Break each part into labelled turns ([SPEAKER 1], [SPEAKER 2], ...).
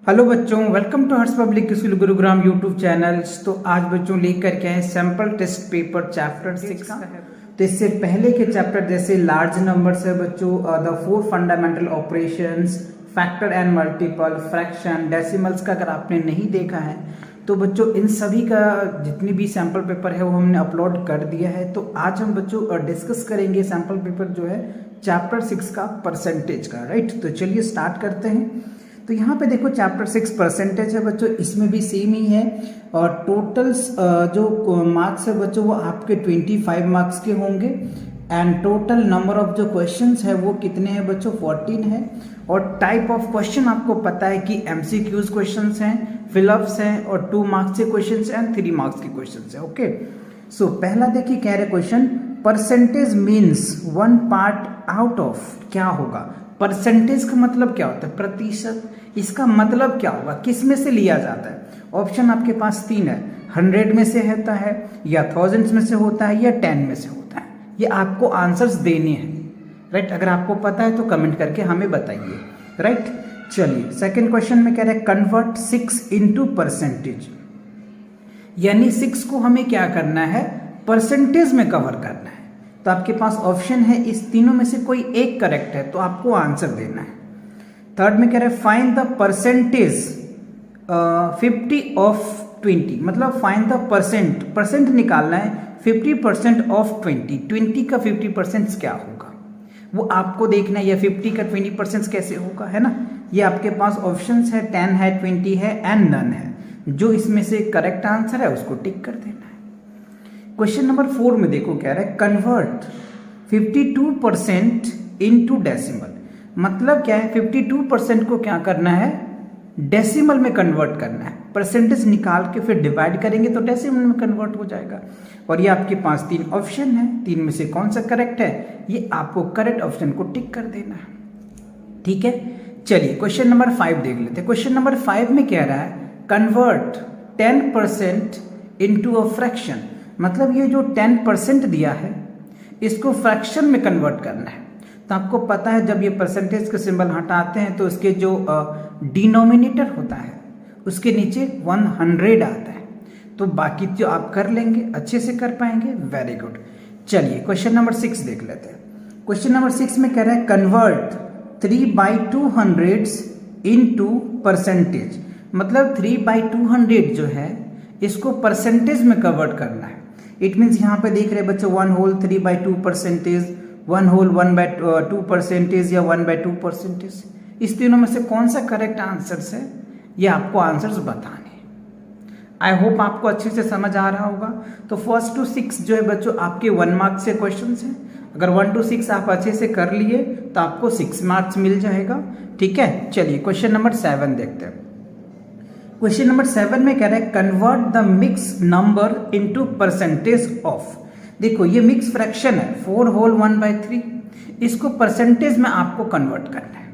[SPEAKER 1] Hello बच्चों, welcome to Harsh public school Gurugram YouTube channels. तो आज बच्चों लेकर के आए सैंपल टेस्ट पेपर चैप्टर 6 का। तो इससे पहले के चैप्टर जैसे लार्ज नंबर्स है बच्चों, the 4 fundamental operations, factor and multiple, fraction, decimals का अगर आपने नहीं देखा है तो बच्चों इन सभी का जितनी भी सैंपल पेपर है वो हमने अपलोड कर दिया है। तो आज हम बच्चों डिस्कस करेंगे सैंपल पेपर जो है चैप्टर 6 का परसेंटेज का, राइट। तो चलिए स्टार्ट करते हैं। तो यहाँ पे देखो चैप्टर 6 परसेंटेज है बच्चों, इसमें भी सेम ही है। और टोटल्स जो मार्क्स है बच्चों वो आपके 25 मार्क्स के होंगे। एंड टोटल नंबर ऑफ जो क्वेश्चंस है वो कितने हैं बच्चों, 14 है। और टाइप ऑफ क्वेश्चन आपको पता है कि एमसीक्यूज क्वेश्चंस हैं, फिलअप्स हैं, और 2 मार्क्स के क्वेश्चंस हैं एंड 3 मार्क्स के क्वेश्चंस हैं। ओके, सो पहला देखिए कह रहे question, percentage means 1 part out of, क्या होगा। परसेंटेज का मतलब क्या होता है, प्रतिशत। इसका मतलब क्या होगा, किस में से लिया जाता है। ऑप्शन आपके पास 3 है, 100 में से होता है, या थाउजेंड्स में से होता है, या 10 में से होता है। ये आपको आंसर्स देने हैं, राइट। अगर आपको पता है तो कमेंट करके हमें बताइए, राइट। चलिए सेकंड क्वेश्चन में कह रहे हैं कन्वर्ट 6 इनटू परसेंटेज, यानी 6 को हमें क्या करना है, परसेंटेज में कवर करना है। तो आपके पास ऑप्शन है, इस तीनों में से कोई एक करेक्ट है तो आपको आंसर देना है। थर्ड में कह रहे हैं फाइंड द परसेंटेज 50 ऑफ 20, मतलब फाइंड द परसेंट निकालना है 50% ऑफ 20 का 50% क्या होगा वो आपको देखना है, या 50 का 20% कैसे होगा, है ना। ये आपके पास ऑप्शंस है, 10 है, 20 है एंड नन है। जो इसमें से करेक्ट आंसर है उसको टिक कर देना है। क्वेश्चन नंबर 4 में देखो क्या रहा है, कन्वर्ट 52% इनटू डेसिमल। मतलब क्या है, 52% को क्या करना है, डेसिमल में कन्वर्ट करना है। परसेंटेज निकाल के फिर डिवाइड करेंगे तो डेसिमल में कन्वर्ट हो जाएगा। और ये आपके पास 3 ऑप्शन है, 3 में से कौन सा करेक्ट है, ये आपको करेक्ट ऑप्शन को टिक कर देना है, ठीक है। चलिए क्वेश्चन नंबर 5 देख लेते हैं। क्वेश्चन नंबर 5 में कह रहा है कन्वर्ट 10% इनटू अ फ्रैक्शन। मतलब ये जो 10% दिया है इसको फ्रैक्शन में कन्वर्ट करना है। तो आपको पता है जब ये परसेंटेज का सिंबल हटाते हैं तो इसके जो डिनोमिनेटर होता है उसके नीचे 100 आता है। तो बाकी जो आप कर लेंगे, अच्छे से कर पाएंगे, वेरी गुड। चलिए क्वेश्चन नंबर 6 देख लेते हैं। क्वेश्चन नंबर 6 में कह रहा है कन्वर्ट 3/200 इनटू परसेंटेज। मतलब 3/200 जो है इसको परसेंटेज में कन्वर्ट करना है। इट मीन्स यहाँ पे देख रहे हैं बच्चों 1 होल 3/2%, 1 होल 1/2%, या 1/2%। इस तीनों में से कौन सा करेक्ट आंसर्स है ये आपको आंसर्स बताने हैं। आई होप आपको अच्छे से समझ आ रहा होगा। तो 1 to 6 जो है बच्चों आपके 1 मार्क्स से क्वेश्चंस हैं। अगर 1 to 6 आप अच्छे से कर लिए तो आपको 6 मार्क्स मिल जाएगा, ठीक है। चलिए क्वेश्चन नंबर 7 देखते हैं। क्वेश्चन नंबर 7 में कह रहा है convert the mix number into percentage of. देखो ये मिक्स फ्रैक्शन है, 4 होल 1/3, इसको परसेंटेज में आपको कन्वर्ट करना है।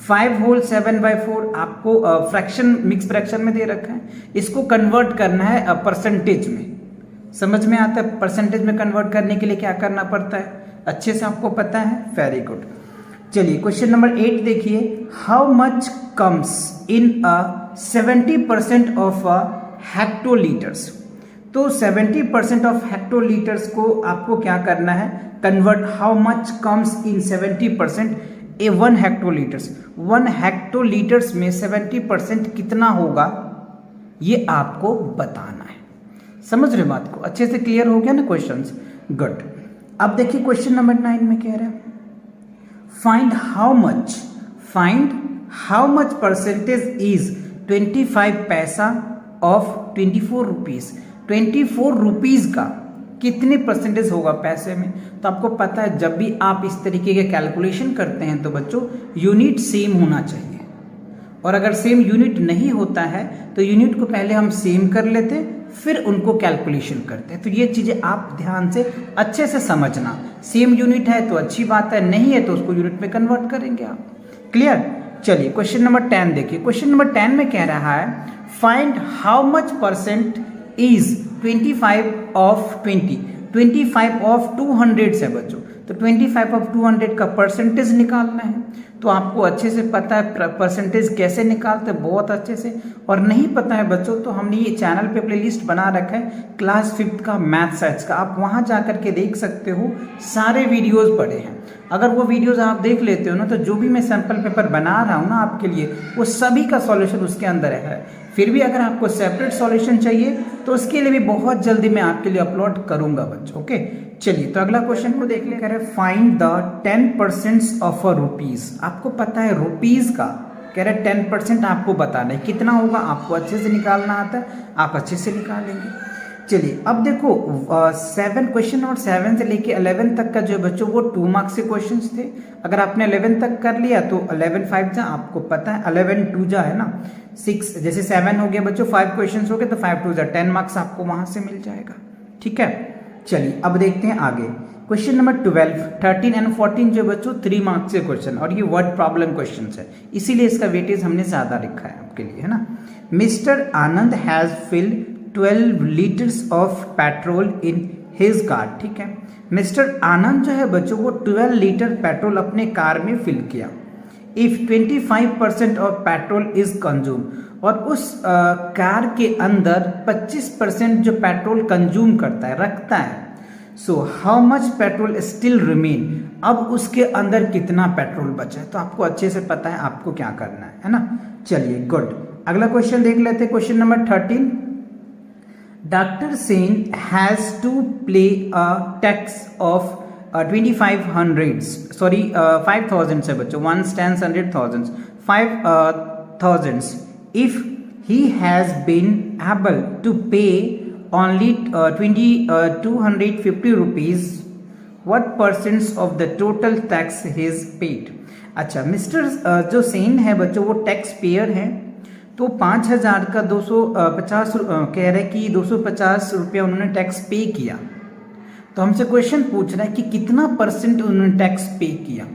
[SPEAKER 1] 5 होल 7/4 आपको फ्रैक्शन मिक्स फ्रैक्शन में दे रखा है, इसको कन्वर्ट करना है परसेंटेज में। समझ में आता है परसेंटेज में कन्वर्ट करने के लिए क्या करना पड़ता है, अच्छे से आपको पता है, वेरी गुड। चलिए क्वेश्चन नंबर 8 देखिए, how much comes in 70% of hectolitres. तो 70% ऑफ हेक्टोलीटर्स को आपको क्या करना है, convert. How much comes in 70% a 1 hectolitres. 1 hectolitres में 70% कितना होगा ये आपको बताना है। समझ रहे बात को, अच्छे से क्लियर हो गया ना क्वेश्चंस, गुड। अब देखिए क्वेश्चन नंबर 9 में कह रहे हैं find how much percentage is 25 पैसा ऑफ 24 रुपीज। 24 रुपीज का कितने परसेंटेज होगा पैसे में। तो आपको पता है जब भी आप इस तरीके के कैलकुलेशन करते हैं तो बच्चों यूनिट सेम होना चाहिए। और अगर सेम यूनिट नहीं होता है तो यूनिट को पहले हम सेम कर लेते फिर उनको कैलकुलेशन करते हैं। तो ये चीजें आप ध्यान से अच्छे से समझना। सेम यूनिट है तो अच्छी बात है, नहीं है तो उसको यूनिट में कन्वर्ट करेंगे आप, क्लियर। चलिए क्वेश्चन नंबर 10 देखिए। क्वेश्चन नंबर 10 में कह रहा है find how much percent is 25 of 20। 25 of 200 है बच्चों। तो 25 ऑफ 200 का परसेंटेज निकालना है। तो आपको अच्छे से पता है परसेंटेज कैसे निकालते हैं, बहुत अच्छे से। और नहीं पता है बच्चों तो हमने ये चैनल पे प्लेलिस्ट बना रखा है क्लास 5th का मैथ साइंस का, आप वहाँ जा करके देख सकते हो, सारे वीडियोज़ पड़े हैं। अगर वो वीडियोज़ आप देख लेते हो ना तो जो भी मैं सैम्पल पेपर बना रहा हूँ ना आपके लिए, वो सभी का सॉल्यूशन उसके अंदर है। फिर भी अगर आपको सेपरेट सॉल्यूशन चाहिए तो उसके लिए भी बहुत जल्दी मैं आपके लिए अपलोड करूंगा बच्चों। ओके, चलिए तो अगला क्वेश्चन को देख ले। कह रहे find the 10% of a rupees. आपको पता है रुपीज का, कह रहे 10% आपको बताना है कितना होगा, आपको अच्छे से निकालना आता है, आप अच्छे से निकालेंगे। चलिए अब देखो 7 क्वेश्चन नंबर 7 से लेके 11 तक का जो बच्चों वो 2 मार्क्स के क्वेश्चंस थे। अगर आपने 11 तक कर लिया तो 11 5 जा, आपको पता है 11 2 जा है ना 6, जैसे 7 हो गया बच्चों 5 क्वेश्चंस हो गए तो 5 2 जा 10 मार्क्स आपको वहां से मिल जाएगा। ठीक है, चलिए अब देखते हैं आगे। क्वेश्चन नंबर 12, 13 एंड 14 जो बच्चों 3 मार्क्स के क्वेश्चन, और ये वर्ड प्रॉब्लम क्वेश्चन है, इसीलिए इसका वेटेज हमने ज्यादा लिखा है आपके लिए, है ना। Mister Anand has field 12 litres of petrol in his car. ठीक है, मिस्टर आनंद जो है बच्चों वो 12 लीटर पेट्रोल अपने कार में फिल किया। If 25% of petrol is consume, और उस कार के अंदर 25% जो पेट्रोल कंज्यूम करता है, रखता है। So how much petrol still remain, अब उसके अंदर कितना पेट्रोल बचा है, तो आपको अच्छे से पता है आपको क्या करना है ना। चलिए गुड, अगला क्वेश्चन देख लेते हैं। Question number 13, Dr. Sen has to pay a tax of 5,000 से बच्चों, 1 tens 100 thousands 5,000 if he has been able to pay only 250 rupees, what percent of the total tax he is paid। अच्छा, mister जो सेन है बच्चों वो tax payer है, तो 5,000 का 250 कह रहे कि 250 रुपया उन्होंने टैक्स पे किया। तो हमसे क्वेश्चन पूछ रहा है कि कितना परसेंट उन्होंने टैक्स पे किया।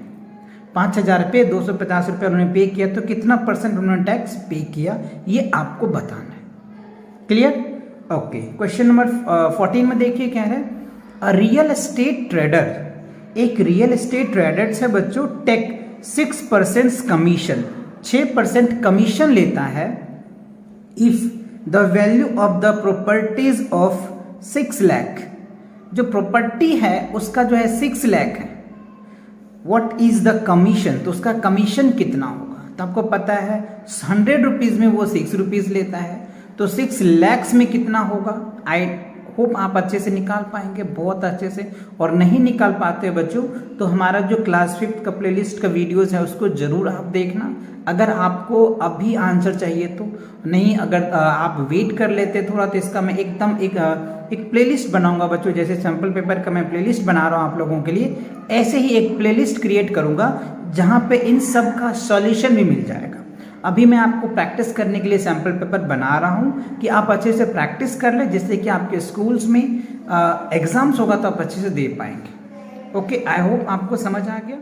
[SPEAKER 1] 5,000 पे 250 रुपया उन्होंने पे किया, तो कितना परसेंट उन्होंने टैक्स पे किया, ये आपको बताना है। क्लियर? ओके, क्वेश्चन नंबर 14 में देखिए कह रहे हैं रियल एस्टेट ट्रेडर, एक रियल एस्टेट ट्रेडर से बच्चों टेक 6% कमीशन, 6% कमीशन लेता है if the value of the properties of 6 lakh, जो प्रॉपर्टी है उसका जो है 6 लाख है। व्हाट इज द कमीशन, तो उसका कमीशन कितना होगा, तो आपको पता है 100 रुपीज में वो 6 रुपीज लेता है, तो 6 lakhs में कितना होगा। आई होप आप अच्छे से निकाल पाएंगे, बहुत अच्छे से। और नहीं निकाल पाते बच्चों तो हमारा जो क्लास 5th का प्लेलिस्ट का वीडियोस है उसको जरूर आप देखना। अगर आपको अभी आंसर चाहिए तो नहीं, अगर आप वेट कर लेते थोड़ा तो इसका मैं एकदम एक प्लेलिस्ट बनाऊंगा बच्चों, जैसे सैम्पल पेपर का मैं प्लेलिस्ट बना रहा हूँ आप लोगों के लिए, ऐसे ही एक प्लेलिस्ट क्रिएट करूंगा जहाँ पे इन सब का सॉल्यूशन भी मिल जाएगा। अभी मैं आपको प्रैक्टिस करने के लिए सैम्पल पेपर बना रहा हूँ कि आप अच्छे से प्रैक्टिस कर लें, जिससे कि आपके स्कूल्स में एग्जाम्स होगा तो आप अच्छे से दे पाएंगे। ओके, आई होप आपको समझ आ गया।